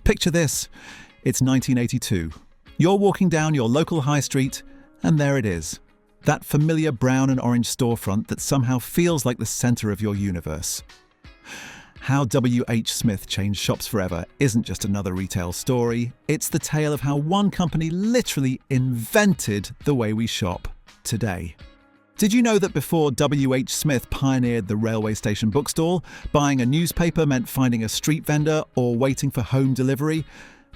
Picture this. It's 1982. You're walking down your local high street, and there it is. That familiar brown and orange storefront that somehow feels like the center of your universe. How WHSmith changed shops forever isn't just another retail story. It's the tale of how one company literally invented the way we shop today. Did you know that before WHSmith pioneered the railway station bookstall, buying a newspaper meant finding a street vendor or waiting for home delivery?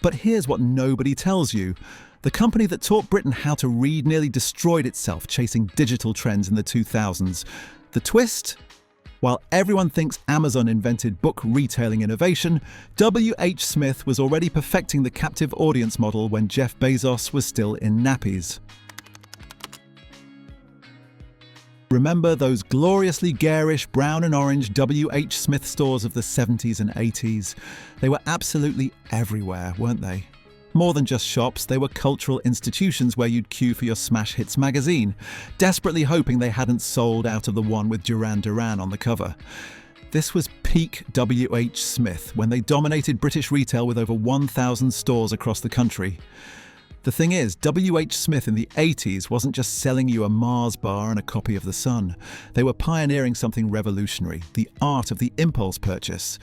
But here's what nobody tells you. The company that taught Britain how to read nearly destroyed itself chasing digital trends in the 2000s. The twist? While everyone thinks Amazon invented book retailing innovation, WHSmith was already perfecting the captive audience model when Jeff Bezos was still in nappies. Remember those gloriously garish brown and orange WHSmith stores of the 70s and 80s? They were absolutely everywhere, weren't they? More than just shops, they were cultural institutions where you'd queue for your Smash Hits magazine, desperately hoping they hadn't sold out of the one with Duran Duran on the cover. This was peak WHSmith, when they dominated British retail with over 1,000 stores across the country. The thing is, WHSmith in the 80s wasn't just selling you a Mars bar and a copy of The Sun. They were pioneering something revolutionary, the art of the impulse purchase.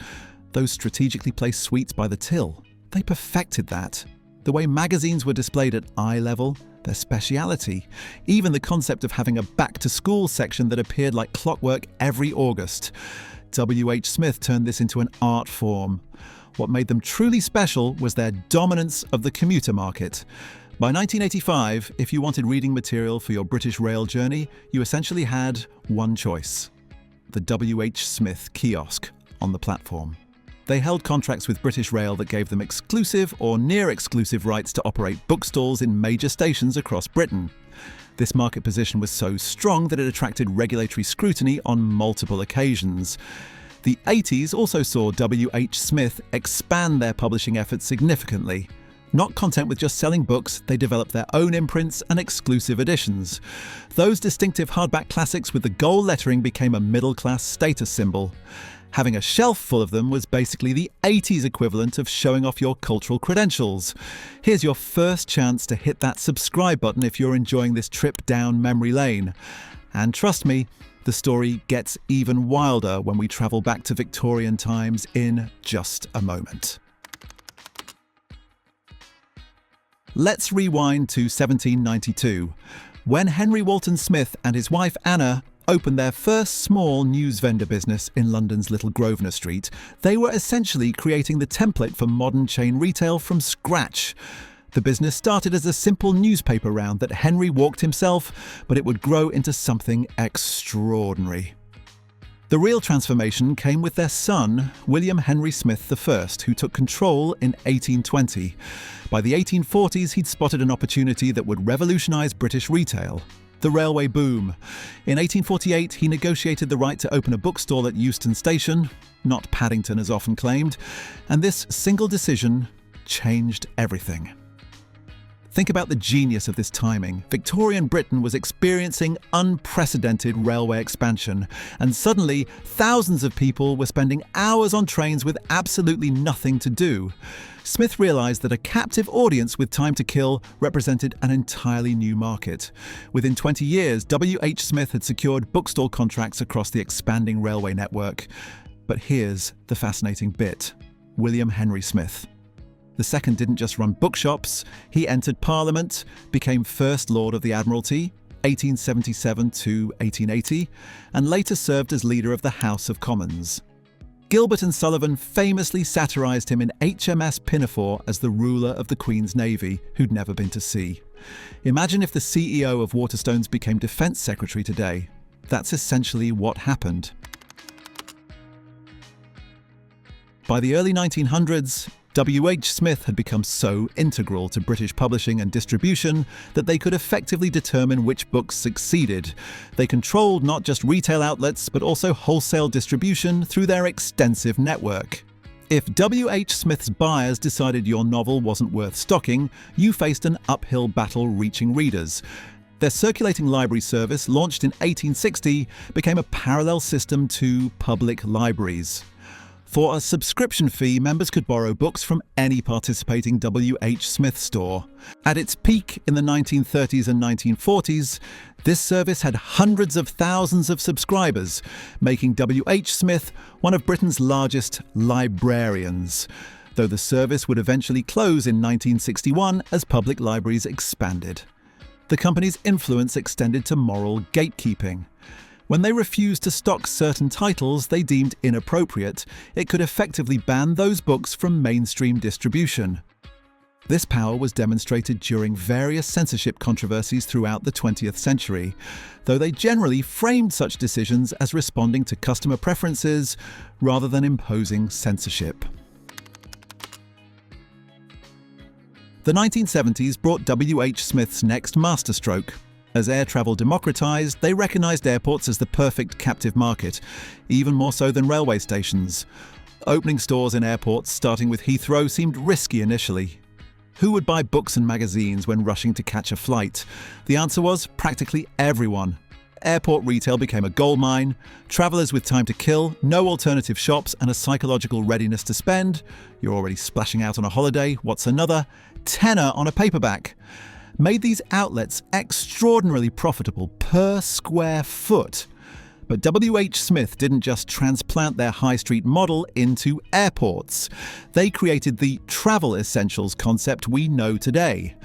Those strategically placed sweets by the till, they perfected that. The way magazines were displayed at eye level, their speciality, even the concept of having a back-to-school section that appeared like clockwork every August. WHSmith turned this into an art form. What made them truly special was their dominance of the commuter market. By 1985, if you wanted reading material for your British rail journey, you essentially had one choice: the WHSmith kiosk on the platform. They held contracts with British Rail that gave them exclusive or near-exclusive rights to operate bookstalls in major stations across Britain. This market position was so strong that it attracted regulatory scrutiny on multiple occasions. The 80s also saw WHSmith expand their publishing efforts significantly. Not content with just selling books, they developed their own imprints and exclusive editions. Those distinctive hardback classics with the gold lettering became a middle-class status symbol. Having a shelf full of them was basically the 80s equivalent of showing off your cultural credentials. Here's your first chance to hit that subscribe button if you're enjoying this trip down memory lane. And trust me, the story gets even wilder when we travel back to Victorian times in just a moment. Let's rewind to 1792, when Henry Walton Smith and his wife Anna opened their first small news vendor business in London's Little Grosvenor Street. They were essentially creating the template for modern chain retail from scratch. The business started as a simple newspaper round that Henry walked himself, but it would grow into something extraordinary. The real transformation came with their son, William Henry Smith I, who took control in 1820. By the 1840s, he'd spotted an opportunity that would revolutionise British retail: the railway boom. In 1848, he negotiated the right to open a bookstall at Euston Station, not Paddington as often claimed, and this single decision changed everything. Think about the genius of this timing. Victorian Britain was experiencing unprecedented railway expansion, and suddenly thousands of people were spending hours on trains with absolutely nothing to do. Smith realised that a captive audience with time to kill represented an entirely new market. Within 20 years, WHSmith had secured bookstall contracts across the expanding railway network. But here's the fascinating bit: William Henry Smith. The second didn't just run bookshops, he entered Parliament, became First Lord of the Admiralty, 1877 to 1880, and later served as leader of the House of Commons. Gilbert and Sullivan famously satirised him in HMS Pinafore as the ruler of the Queen's Navy who'd never been to sea. Imagine if the CEO of Waterstones became Defence Secretary today. That's essentially what happened. By the early 1900s, WHSmith had become so integral to British publishing and distribution that they could effectively determine which books succeeded. They controlled not just retail outlets, but also wholesale distribution through their extensive network. If WHSmith's buyers decided your novel wasn't worth stocking, you faced an uphill battle reaching readers. Their circulating library service, launched in 1860, became a parallel system to public libraries. For a subscription fee, members could borrow books from any participating WHSmith store. At its peak in the 1930s and 1940s, this service had hundreds of thousands of subscribers, making WHSmith one of Britain's largest librarians, though the service would eventually close in 1961 as public libraries expanded. The company's influence extended to moral gatekeeping. When they refused to stock certain titles they deemed inappropriate, it could effectively ban those books from mainstream distribution. This power was demonstrated during various censorship controversies throughout the 20th century, though they generally framed such decisions as responding to customer preferences rather than imposing censorship. The 1970s brought WHSmith's next masterstroke. As air travel democratized, they recognized airports as the perfect captive market, even more so than railway stations. Opening stores in airports, starting with Heathrow, seemed risky initially. Who would buy books and magazines when rushing to catch a flight? The answer was practically everyone. Airport retail became a goldmine. Travelers with time to kill, no alternative shops, and a psychological readiness to spend. You're already splashing out on a holiday. What's another? Tenner on a paperback. Made these outlets extraordinarily profitable per square foot. But WHSmith didn't just transplant their high street model into airports. They created the travel essentials concept we know today.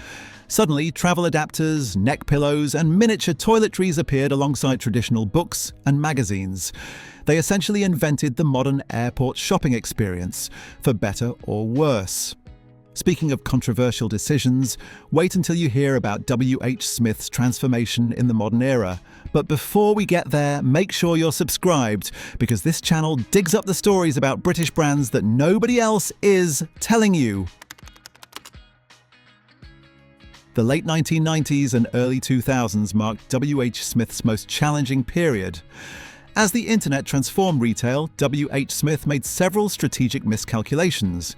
Suddenly, travel adapters, neck pillows, and miniature toiletries appeared alongside traditional books and magazines. They essentially invented the modern airport shopping experience, for better or worse. Speaking of controversial decisions, wait until you hear about WHSmith's transformation in the modern era. But before we get there, make sure you're subscribed, because this channel digs up the stories about British brands that nobody else is telling you. The late 1990s and early 2000s marked WHSmith's most challenging period. As the internet transformed retail, WHSmith made several strategic miscalculations.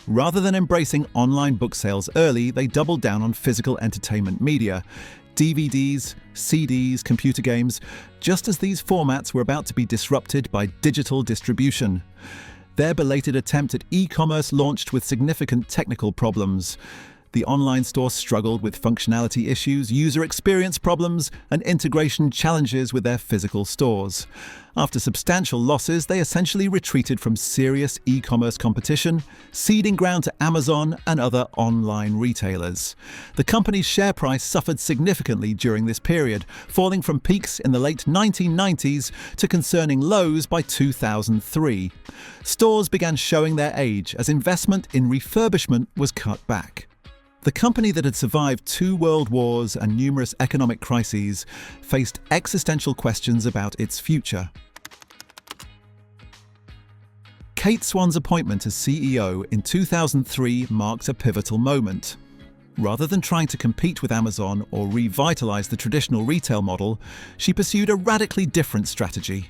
Rather than embracing online book sales early, they doubled down on physical entertainment media, DVDs, CDs, computer games, just as these formats were about to be disrupted by digital distribution. Their belated attempt at e-commerce launched with significant technical problems. The online store struggled with functionality issues, user experience problems, and integration challenges with their physical stores. After substantial losses, they essentially retreated from serious e-commerce competition, ceding ground to Amazon and other online retailers. The company's share price suffered significantly during this period, falling from peaks in the late 1990s to concerning lows by 2003. Stores began showing their age as investment in refurbishment was cut back. The company that had survived 2 world wars and numerous economic crises faced existential questions about its future. Kate Swan's appointment as CEO in 2003 marked a pivotal moment. Rather than trying to compete with Amazon or revitalize the traditional retail model, she pursued a radically different strategy.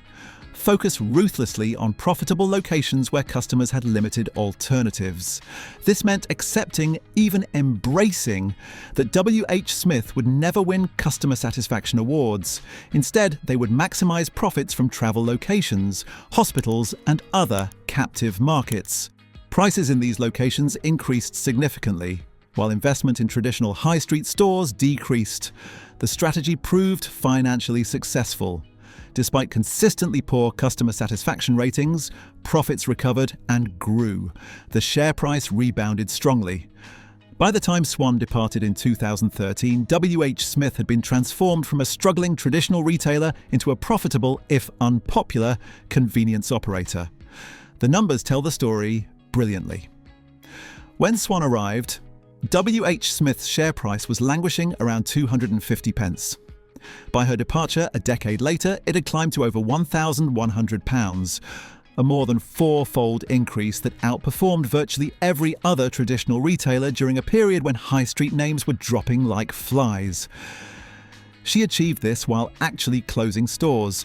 Focus ruthlessly on profitable locations where customers had limited alternatives. This meant accepting, even embracing, that WHSmith would never win customer satisfaction awards. Instead, they would maximize profits from travel locations, hospitals, and other captive markets. Prices in these locations increased significantly, while investment in traditional high street stores decreased. The strategy proved financially successful. Despite consistently poor customer satisfaction ratings, profits recovered and grew. The share price rebounded strongly. By the time Swan departed in 2013, WHSmith had been transformed from a struggling traditional retailer into a profitable, if unpopular, convenience operator. The numbers tell the story brilliantly. When Swan arrived, WHSmith's share price was languishing around 250 pence. By her departure a decade later, it had climbed to over £1,100, a more than 4-fold increase that outperformed virtually every other traditional retailer during a period when high street names were dropping like flies. She achieved this while actually closing stores.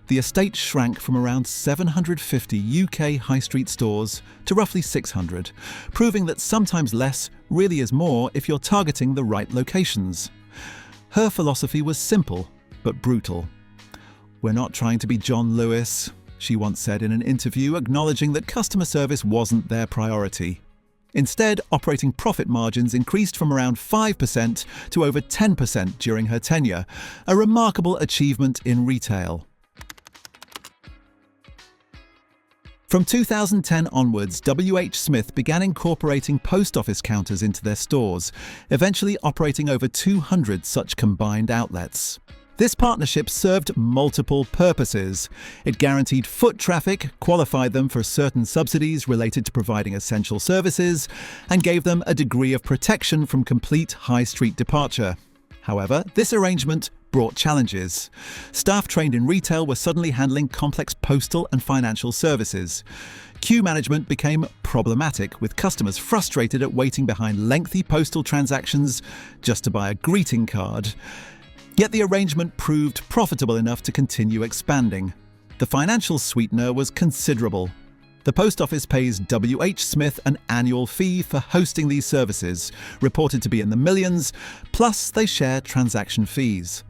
The estate shrank from around 750 UK high street stores to roughly 600, proving that sometimes less really is more if you're targeting the right locations. Her philosophy was simple, but brutal. We're not trying to be John Lewis. she once said in an interview, acknowledging that customer service wasn't their priority. Instead, operating profit margins increased from around 5% to over 10% during her tenure, a remarkable achievement in retail. From 2010 onwards, WHSmith began incorporating post office counters into their stores, eventually operating over 200 such combined outlets. This partnership served multiple purposes. It guaranteed foot traffic, qualified them for certain subsidies related to providing essential services, and gave them a degree of protection from complete high street departure. However, this arrangement brought challenges. Staff trained in retail were suddenly handling complex postal and financial services. Queue management became problematic, with customers frustrated at waiting behind lengthy postal transactions just to buy a greeting card. Yet the arrangement proved profitable enough to continue expanding. The financial sweetener was considerable. The post office pays WHSmith an annual fee for hosting these services, reported to be in the millions, plus they share transaction fees.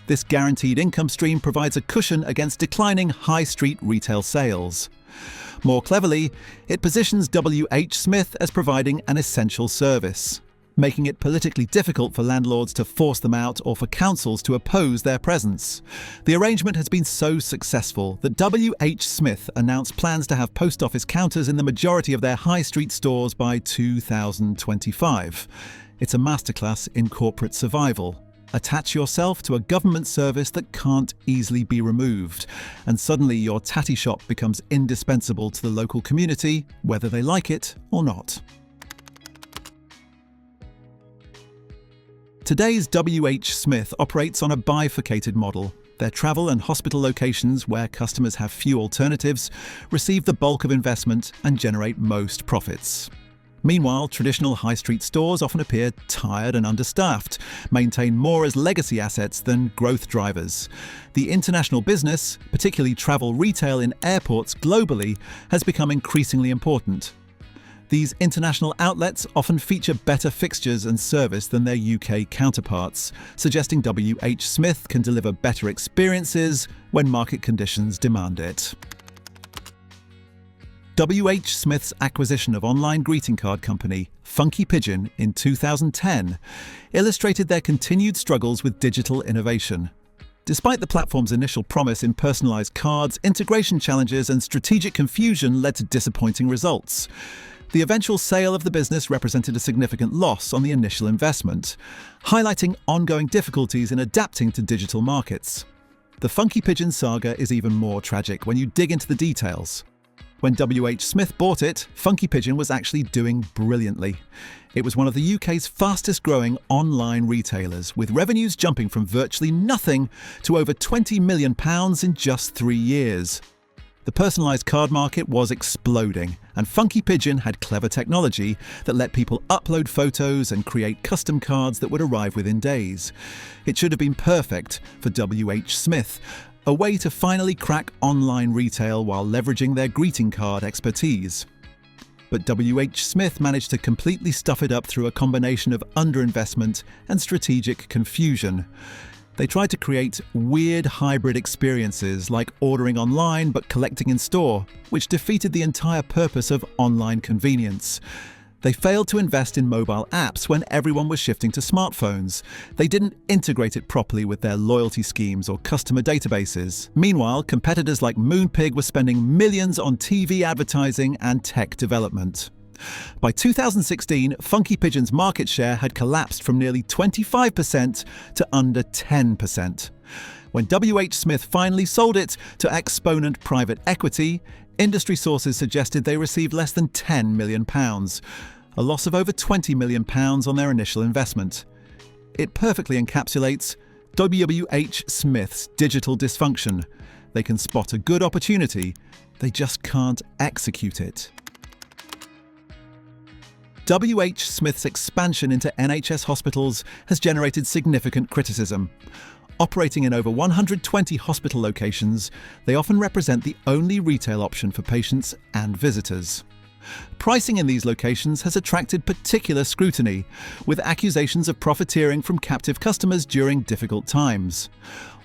This guaranteed income stream provides a cushion against declining high street retail sales. More cleverly, it positions WHSmith as providing an essential service, making it politically difficult for landlords to force them out or for councils to oppose their presence. The arrangement has been so successful that WHSmith announced plans to have post office counters in the majority of their high street stores by 2025. It's a masterclass in corporate survival. Attach yourself to a government service that can't easily be removed, and suddenly your tatty shop becomes indispensable to the local community, whether they like it or not. Today's WHSmith operates on a bifurcated model. Their travel and hospital locations, where customers have few alternatives, receive the bulk of investment and generate most profits. Meanwhile, traditional high street stores often appear tired and understaffed, maintain more as legacy assets than growth drivers. The international business, particularly travel retail in airports globally, has become increasingly important. These international outlets often feature better fixtures and service than their UK counterparts, suggesting WHSmith can deliver better experiences when market conditions demand it. WHSmith's acquisition of online greeting card company Funky Pigeon in 2010 illustrated their continued struggles with digital innovation. Despite the platform's initial promise in personalised cards, integration challenges and strategic confusion led to disappointing results. The eventual sale of the business represented a significant loss on the initial investment, highlighting ongoing difficulties in adapting to digital markets. The Funky Pigeon saga is even more tragic when you dig into the details. When WHSmith bought it, Funky Pigeon was actually doing brilliantly. It was one of the UK's fastest growing online retailers, with revenues jumping from virtually nothing to over £20 million in just 3 years. The personalised card market was exploding, and Funky Pigeon had clever technology that let people upload photos and create custom cards that would arrive within days. It should have been perfect for WHSmith, a way to finally crack online retail while leveraging their greeting card expertise. But WHSmith managed to completely stuff it up through a combination of underinvestment and strategic confusion. They tried to create weird hybrid experiences like ordering online but collecting in store, which defeated the entire purpose of online convenience. They failed to invest in mobile apps when everyone was shifting to smartphones. They didn't integrate it properly with their loyalty schemes or customer databases. Meanwhile, competitors like Moonpig were spending millions on TV advertising and tech development. By 2016, Funky Pigeon's market share had collapsed from nearly 25% to under 10%. When WHSmith finally sold it to Exponent Private Equity, industry sources suggested they received less than £10 million, a loss of over £20 million on their initial investment. It perfectly encapsulates WHSmith's digital dysfunction. They can spot a good opportunity, they just can't execute it. WHSmith's expansion into NHS hospitals has generated significant criticism. Operating in over 120 hospital locations, they often represent the only retail option for patients and visitors. Pricing in these locations has attracted particular scrutiny, with accusations of profiteering from captive customers during difficult times.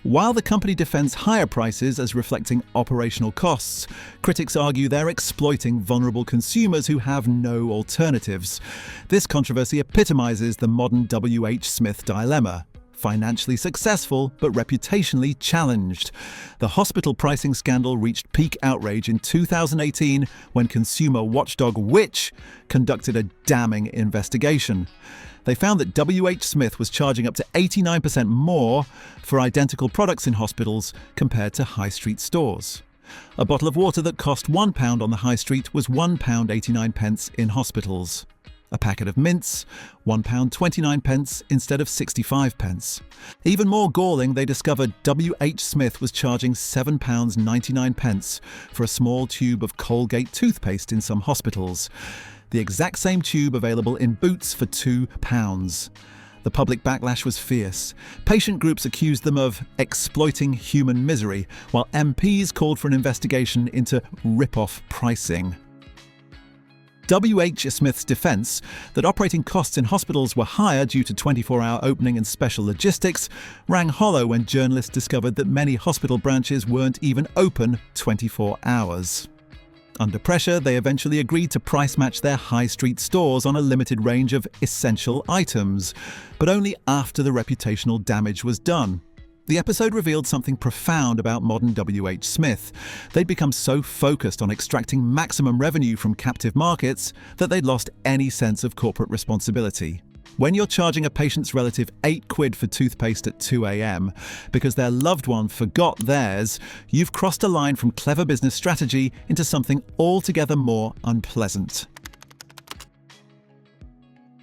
While the company defends higher prices as reflecting operational costs, critics argue they're exploiting vulnerable consumers who have no alternatives. This controversy epitomizes the modern WHSmith dilemma. Financially successful, but reputationally challenged. The hospital pricing scandal reached peak outrage in 2018 when consumer watchdog Which conducted a damning investigation. They found that WHSmith was charging up to 89% more for identical products in hospitals compared to high street stores. A bottle of water that cost £1 on the high street was £1.89 in hospitals. A packet of mints, £1.29 instead of 65p. Even more galling, they discovered WHSmith was charging £7.99 for a small tube of Colgate toothpaste in some hospitals. The exact same tube available in Boots for £2. The public backlash was fierce. Patient groups accused them of exploiting human misery, while MPs called for an investigation into rip-off pricing. WHSmith's defence, that operating costs in hospitals were higher due to 24-hour opening and special logistics, rang hollow when journalists discovered that many hospital branches weren't even open 24 hours. Under pressure, they eventually agreed to price match their high street stores on a limited range of essential items, but only after the reputational damage was done. The episode revealed something profound about modern WHSmith. They'd become so focused on extracting maximum revenue from captive markets that they'd lost any sense of corporate responsibility. When you're charging a patient's relative £8 for toothpaste at 2 a.m. because their loved one forgot theirs, you've crossed a line from clever business strategy into something altogether more unpleasant.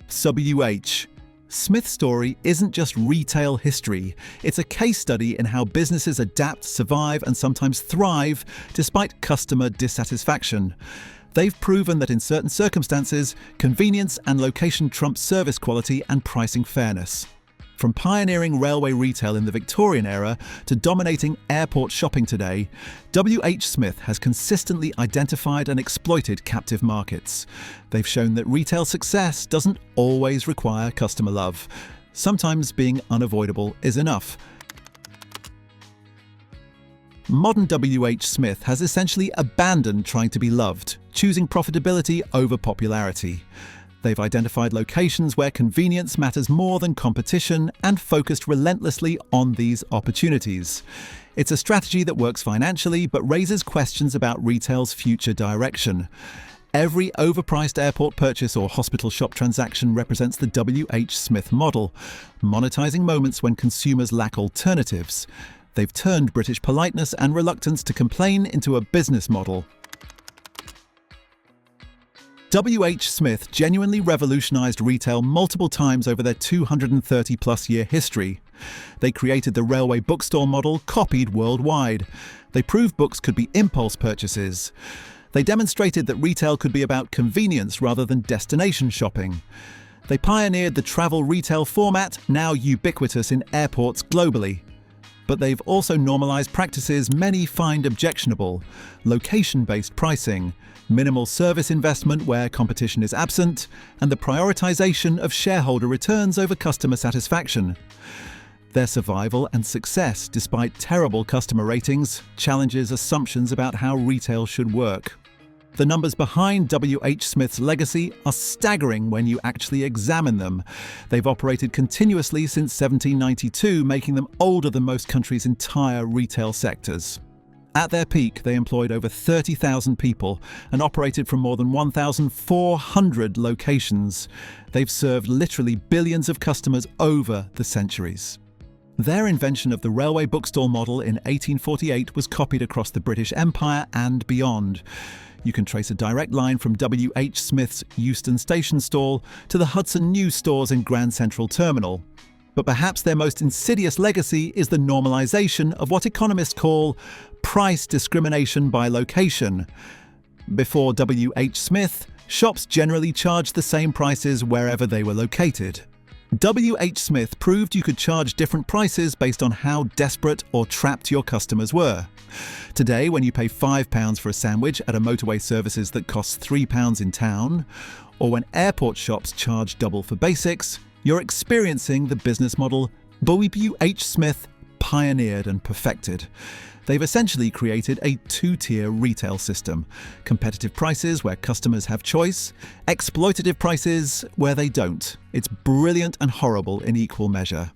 WH. Smith's story isn't just retail history. It's a case study in how businesses adapt, survive, and sometimes thrive despite customer dissatisfaction. They've proven that in certain circumstances, convenience and location trump service quality and pricing fairness. From pioneering railway retail in the Victorian era to dominating airport shopping today, WHSmith has consistently identified and exploited captive markets. They've shown that retail success doesn't always require customer love. Sometimes being unavoidable is enough. Modern WHSmith has essentially abandoned trying to be loved, choosing profitability over popularity. They've identified locations where convenience matters more than competition and focused relentlessly on these opportunities. It's a strategy that works financially but raises questions about retail's future direction. Every overpriced airport purchase or hospital shop transaction represents the WHSmith model, monetizing moments when consumers lack alternatives. They've turned British politeness and reluctance to complain into a business model. WHSmith genuinely revolutionized retail multiple times over their 230-plus year history. They created the railway bookstore model copied worldwide. They proved books could be impulse purchases. They demonstrated that retail could be about convenience rather than destination shopping. They pioneered the travel retail format, now ubiquitous in airports globally. But they've also normalized practices many find objectionable: location-based pricing, minimal service investment where competition is absent, and the prioritization of shareholder returns over customer satisfaction. Their survival and success, despite terrible customer ratings, challenges assumptions about how retail should work. The numbers behind WHSmith's legacy are staggering when you actually examine them. They've operated continuously since 1792, making them older than most countries' entire retail sectors. At their peak, they employed over 30,000 people and operated from more than 1,400 locations. They've served literally billions of customers over the centuries. Their invention of the railway bookstore model in 1848 was copied across the British Empire and beyond. You can trace a direct line from WHSmith's Euston Station stall to the Hudson News stores in Grand Central Terminal. But perhaps their most insidious legacy is the normalisation of what economists call price discrimination by location. Before WHSmith, shops generally charged the same prices wherever they were located. WHSmith proved you could charge different prices based on how desperate or trapped your customers were. Today, when you pay £5 for a sandwich at a motorway services that costs £3 in town, or when airport shops charge double for basics, you're experiencing the business model WHSmith pioneered and perfected. They've essentially created a two-tier retail system. Competitive prices where customers have choice, exploitative prices where they don't. It's brilliant and horrible in equal measure.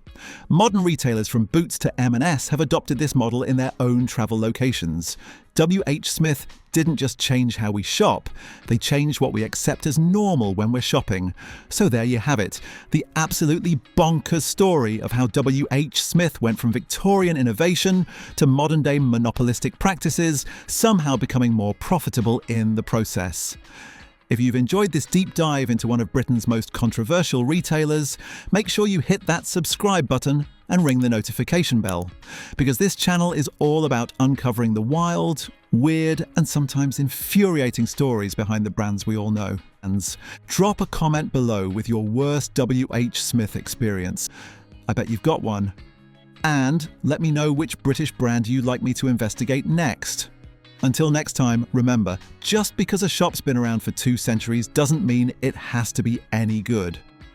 Modern retailers from Boots to M&S have adopted this model in their own travel locations. WHSmith didn't just change how we shop, they changed what we accept as normal when we're shopping. So there you have it, the absolutely bonkers story of how WHSmith went from Victorian innovation to modern-day monopolistic practices, somehow becoming more profitable in the process. If you've enjoyed this deep dive into one of Britain's most controversial retailers, make sure you hit that subscribe button and ring the notification bell, because this channel is all about uncovering the wild, weird, and sometimes infuriating stories behind the brands we all know. And drop a comment below with your worst WHSmith experience. I bet you've got one. And let me know which British brand you'd like me to investigate next. Until next time, remember, just because a shop's been around for 2 centuries doesn't mean it has to be any good.